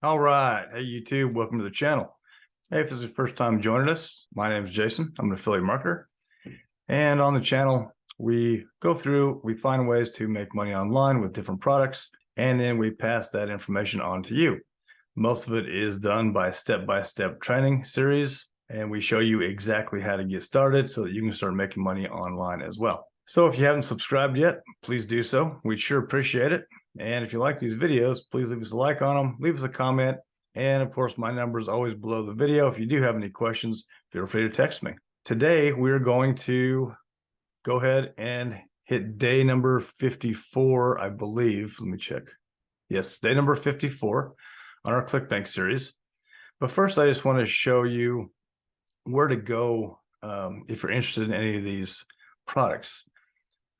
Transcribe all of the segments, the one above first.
All right. Hey, YouTube, welcome to the channel. Hey, if this is your first time joining us, my name is Jason. I'm an affiliate marketer. And on the channel, we go through, we find ways to make money online with different products, and then we pass that information on to you. Most of it is done by step-by-step training series, and we show you exactly how to get started so that you can start making money online as well. So if you haven't subscribed yet, please do so. We'd sure appreciate it. And if you like these videos, please leave us a like on them, leave us a comment. And of course, my number is always below the video. If you do have any questions, feel free to text me. Today, we're going to go ahead and hit day number 54, I believe. Let me check. Yes, day number 54 on our Clickbank series. But first, I just want to show you where to go if you're interested in any of these products.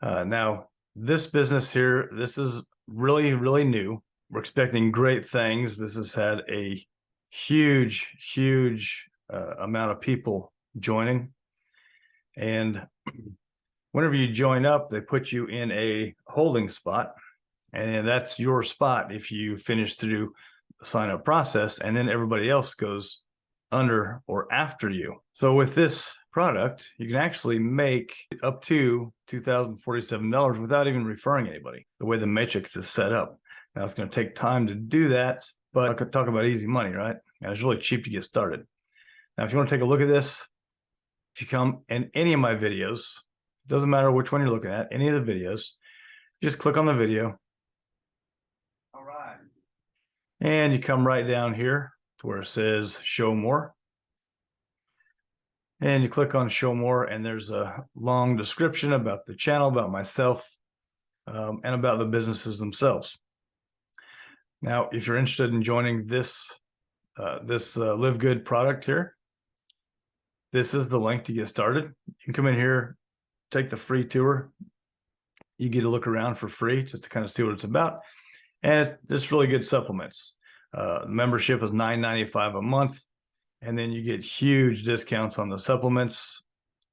Now, this business here, this is really, really new. We're expecting great things. This has had a huge amount of people joining. And whenever you join up, they put you in a holding spot. And that's your spot if you finish through the sign up process. And then everybody else goes under or after you. So with this product, you can actually make up to $2,047 without even referring anybody, the way the matrix is set up. Now, it's going to take time to do that, but I could talk about easy money, right? And it's really cheap to get started. Now, if you want to take a look at this, if you come in any of my videos, it doesn't matter which one you're looking at, any of the videos, just click on the video. All right. And you come right down here to where it says show more. And you click on show more, and there's a long description about the channel, about myself, and about the businesses themselves. Now, if you're interested in joining this Live Good product here, this is the link to get started. You can come in here, take the free tour. You get to look around for free just to kind of see what it's about. And it's really good supplements. Membership is $9.95 a month. And then you get huge discounts on the supplements.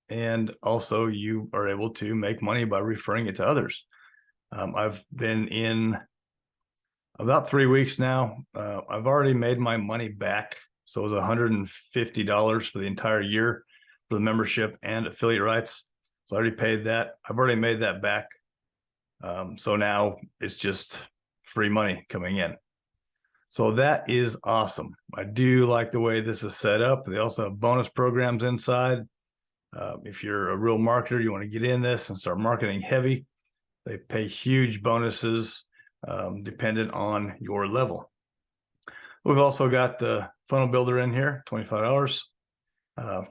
And also you are able to make money by referring it to others. I've been in about 3 weeks now. I've already made my money back. So it was $150 for the entire year for the membership and affiliate rights. So I already paid that. I've already made that back. So now it's just free money coming in. So that is awesome. I do like the way this is set up. They also have bonus programs inside. If you're a real marketer, you want to get in this and start marketing heavy, they pay huge bonuses dependent on your level. We've also got the funnel builder in here, $25.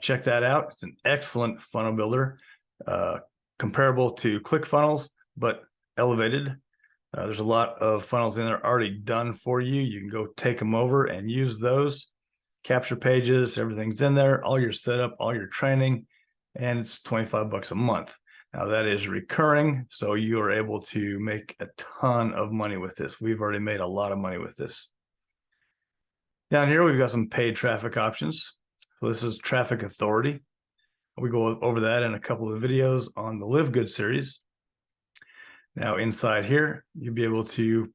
Check that out. It's an excellent funnel builder, comparable to ClickFunnels, but elevated. There's a lot of funnels in there already done for you. You can go take them over and use those. Capture pages, everything's in there, all your setup, all your training, and it's 25 bucks a month. Now that is recurring, so you are able to make a ton of money with this. We've already made a lot of money with this. Down here, we've got some paid traffic options. So this is Traffic Authority. We go over that in a couple of videos on the Live Good series. Now inside here, you'll be able to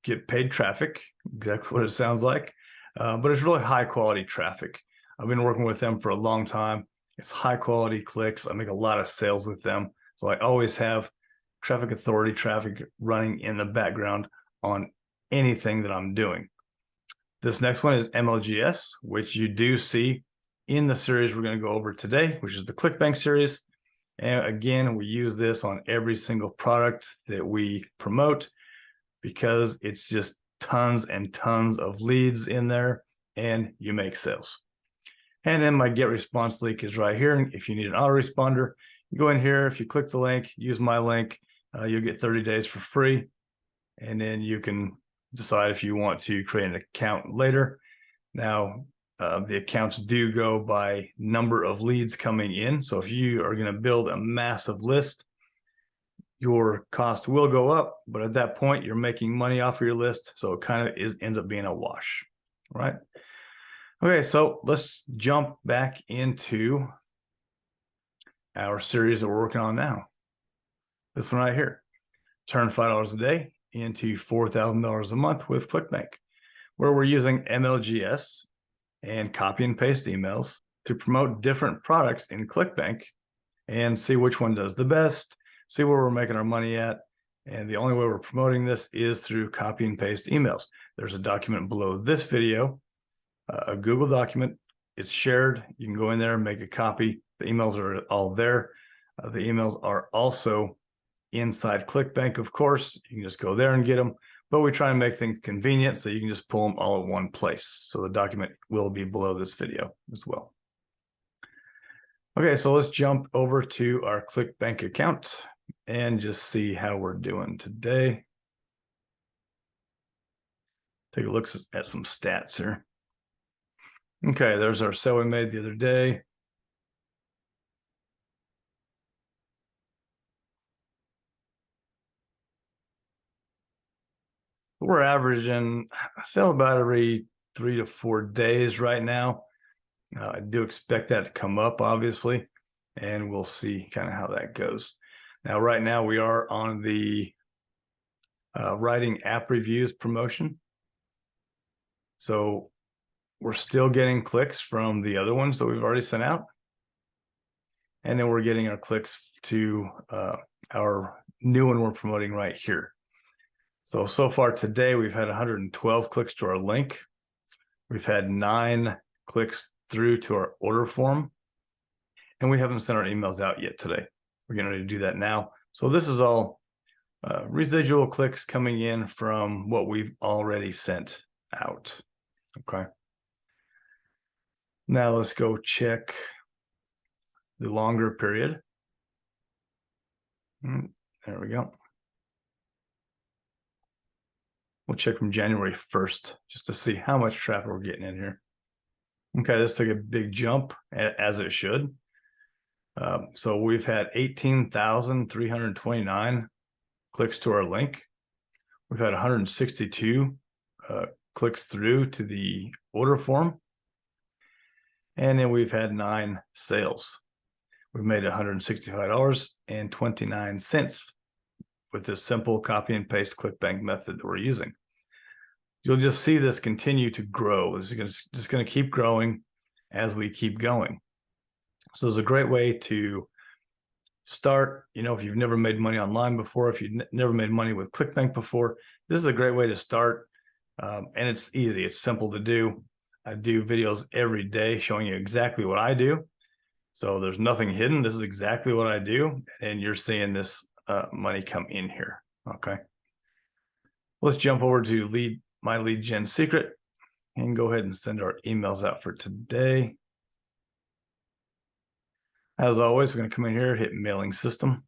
get paid traffic, exactly what it sounds like, but it's really high quality traffic. I've been working with them for a long time. It's high quality clicks. I make a lot of sales with them. So I always have Traffic Authority traffic running in the background on anything that I'm doing. This next one is MLGS, which you do see in the series we're going to go over today, which is the Clickbank series. And again, we use this on every single product that we promote because it's just tons and tons of leads in there and you make sales. And then my get response link is right here. And if you need an autoresponder, you go in here. If you click the link, use my link, you'll get 30 days for free. And then you can decide if you want to create an account later. Now, the accounts do go by number of leads coming in. So if you are going to build a massive list, your cost will go up, but at that point you're making money off of your list. So it kind of ends up being a wash, right? Okay, so let's jump back into our series that we're working on now. This one right here, turn $5 a day into $4,000 a month with Clickbank. where we're using MLGS and copy and paste emails to promote different products in Clickbank and see which one does the best, see where we're making our money at. And the only way we're promoting this is through copy and paste emails. There's a document below this video, a Google document. It's shared. You can go in there and make a copy. The emails are all there. The emails are also inside Clickbank, of course. You can just go there and get them, but we try and make things convenient so you can just pull them all at one place. So the document will be below this video as well. Okay, so let's jump over to our Clickbank account and just see how we're doing today. Take a look at some stats here. Okay, there's our sale we made the other day. We're averaging sell about every 3 to 4 days right now. I do expect that to come up, obviously, and we'll see kind of how that goes. Now, right now, we are on the writing app reviews promotion. So we're still getting clicks from the other ones that we've already sent out. And then we're getting our clicks to our new one we're promoting right here. So far today, we've had 112 clicks to our link. We've had 9 clicks through to our order form. And we haven't sent our emails out yet today. We're getting ready to do that now. So this is all residual clicks coming in from what we've already sent out. Okay. Now let's go check the longer period. There we go. We'll check from January 1st just to see how much traffic we're getting in here. Okay, this took a big jump, as it should. So we've had 18,329 clicks to our link. We've had 162 clicks through to the order form. And then we've had 9 sales. We've made $165.29 with this simple copy and paste Clickbank method that we're using. You'll just see this continue to grow. This is just going to keep growing as we keep going. So it's a great way to start. You know, if you've never made money online before, if you've never made money with Clickbank before, this is a great way to start. And it's easy. It's simple to do. I do videos every day showing you exactly what I do. So there's nothing hidden. This is exactly what I do. And you're seeing this money come in here. Okay. Let's jump over to my lead gen secret and go ahead and send our emails out for today. As always, we're going to come in here, hit mailing system.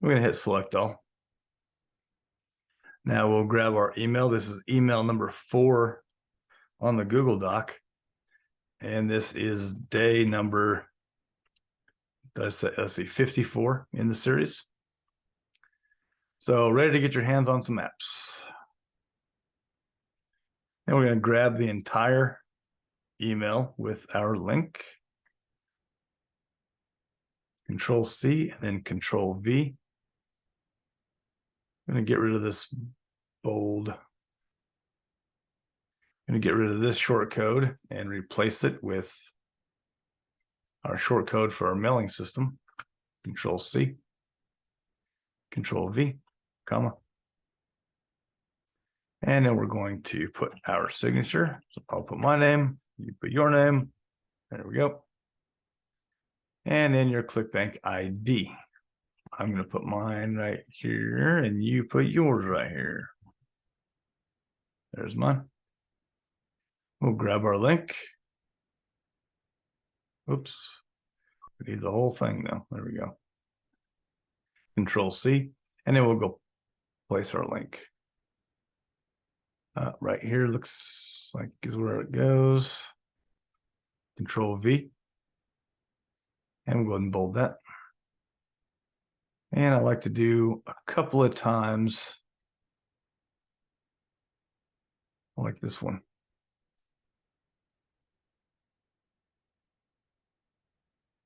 We're going to hit select all. Now we'll grab our email. This is email number 4 on the Google Doc. And this is day number, let's see, 54 in the series. So ready to get your hands on some apps. And we're going to grab the entire email with our link. Control C and then Control V. I'm going to get rid of this bold. I'm going to get rid of this short code and replace it with our short code for our mailing system. Control C, Control V, comma. And then we're going to put our signature. So I'll put my name, you put your name. There we go. And then your Clickbank ID. I'm going to put mine right here and you put yours right here. There's mine. We'll grab our link. Oops. We need the whole thing though. There we go. Control C. And then we'll go place our link. Right here looks like is where it goes. Control V. And we'll go ahead and bold that. And I like to do a couple of times like this one.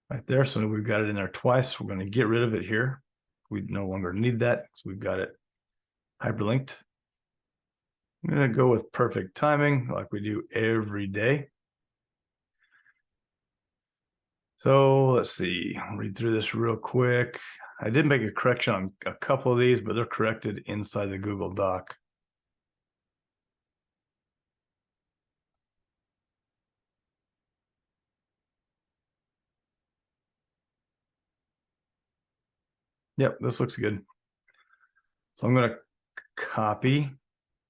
Right there. So we've got it in there twice. We're going to get rid of it here. We no longer need that because we've got it hyperlinked. I'm going to go with perfect timing like we do every day. So let's see, I'll read through this real quick. I did make a correction on a couple of these, but they're corrected inside the Google Doc. Yep, this looks good. So I'm going to copy.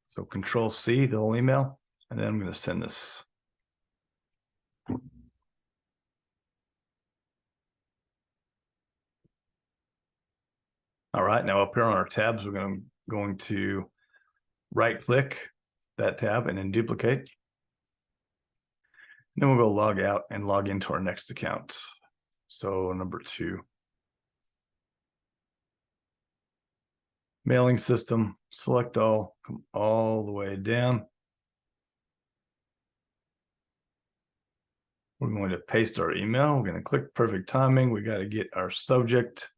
So Control C, the whole email, and then I'm going to send this. All right, now up here on our tabs, we're going to right click that tab and then duplicate. Then we'll go log out and log into our next account. So number 2. Mailing system, select all, come all the way down. We're going to paste our email. We're going to click perfect timing. We got to get our subject.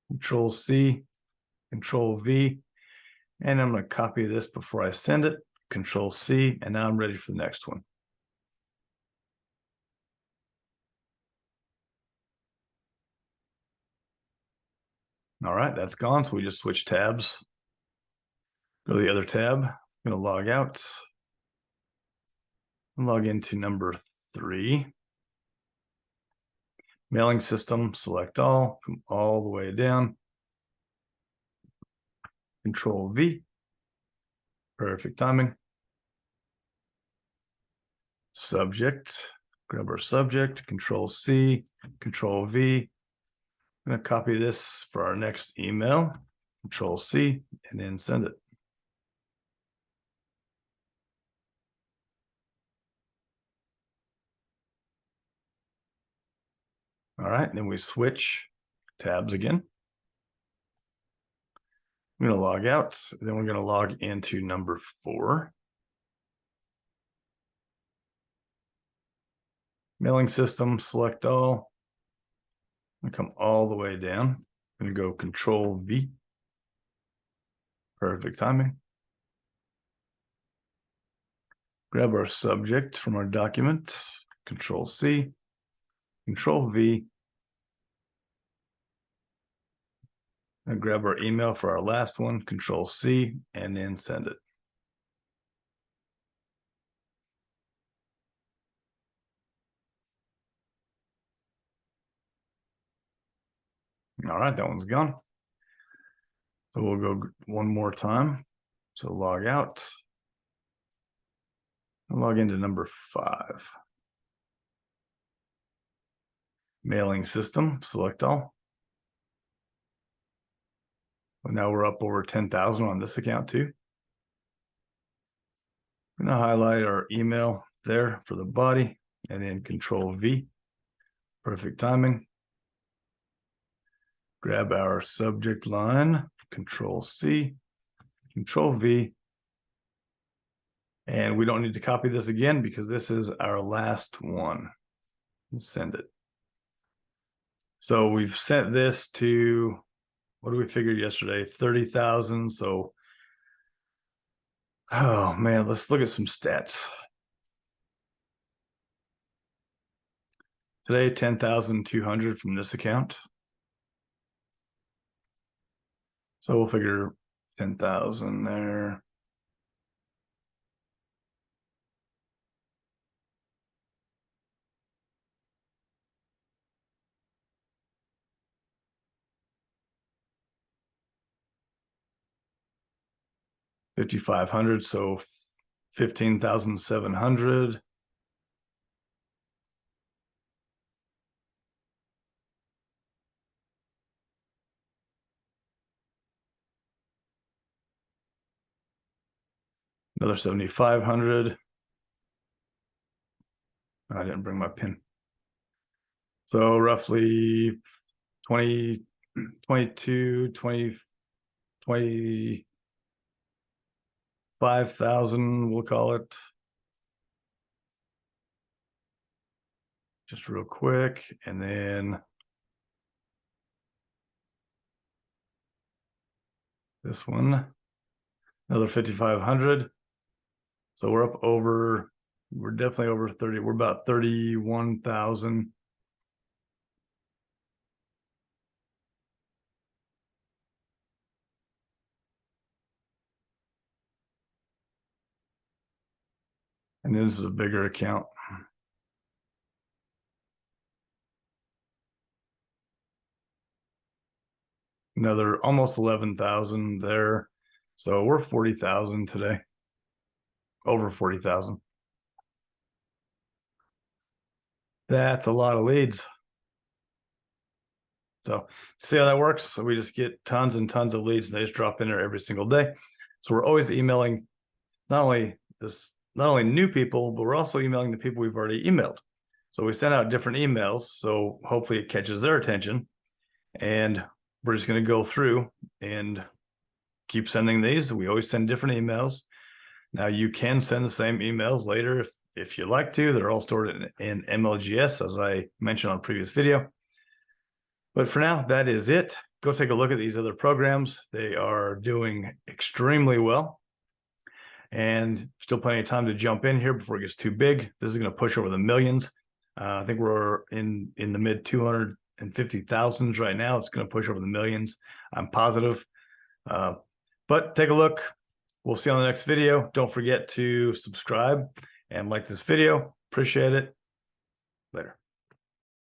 Control C, Control V, and I'm going to copy this before I send it. Control C, and now I'm ready for the next one. All right, that's gone. So we just switch tabs. Go to the other tab. I'm going to log out. Log into number 3. Mailing system, select all, come all the way down. Control V. Perfect timing. Subject, grab our subject, Control C, Control V. I'm going to copy this for our next email, Control C, and then send it. All right, and then we switch tabs again. I'm going to log out, then we're going to log into number 4. Mailing system, select all. I'm going to come all the way down. I'm going to go Control V. Perfect timing. Grab our subject from our document, Control C, Control V. And grab our email for our last one, Control C, and then send it. All right, that one's gone. So we'll go one more time. So log out. And log into number 5. Mailing system, select all. Well, now we're up over 10,000 on this account too. I'm going to highlight our email there for the body and then Control V. Perfect timing. Grab our subject line, Control C, Control V. And we don't need to copy this again because this is our last one. Send it. So we've sent this to, what did we figure yesterday? 30,000. So, oh man, let's look at some stats. Today, 10,200 from this account. So we'll figure 10,000 there. $5,500, so 15,700. Another 7,500. I didn't bring my pen. So roughly 20, 22, 20, 25,000, we'll call it. Just real quick. And then This one, another 5,500. So we're up over, we're definitely over 30. We're about 31,000. And this is a bigger account. Another almost 11,000 there. So we're 40,000 today. Over 40,000. That's a lot of leads. So see how that works? So we just get tons and tons of leads. And they just drop in there every single day. So we're always emailing not only new people, but we're also emailing the people we've already emailed. So we send out different emails. So hopefully it catches their attention. And we're just going to go through and keep sending these. We always send different emails. Now you can send the same emails later if you like to. They're all stored in MLGS, as I mentioned on a previous video. But for now, that is it. Go take a look at these other programs. They are doing extremely well. And still plenty of time to jump in here before it gets too big. This is going to push over the millions. I think we're in the mid 250,000s right now. It's going to push over the millions. I'm positive. But take a look. We'll see you on the next video. Don't forget to subscribe and like this video. Appreciate it. Later.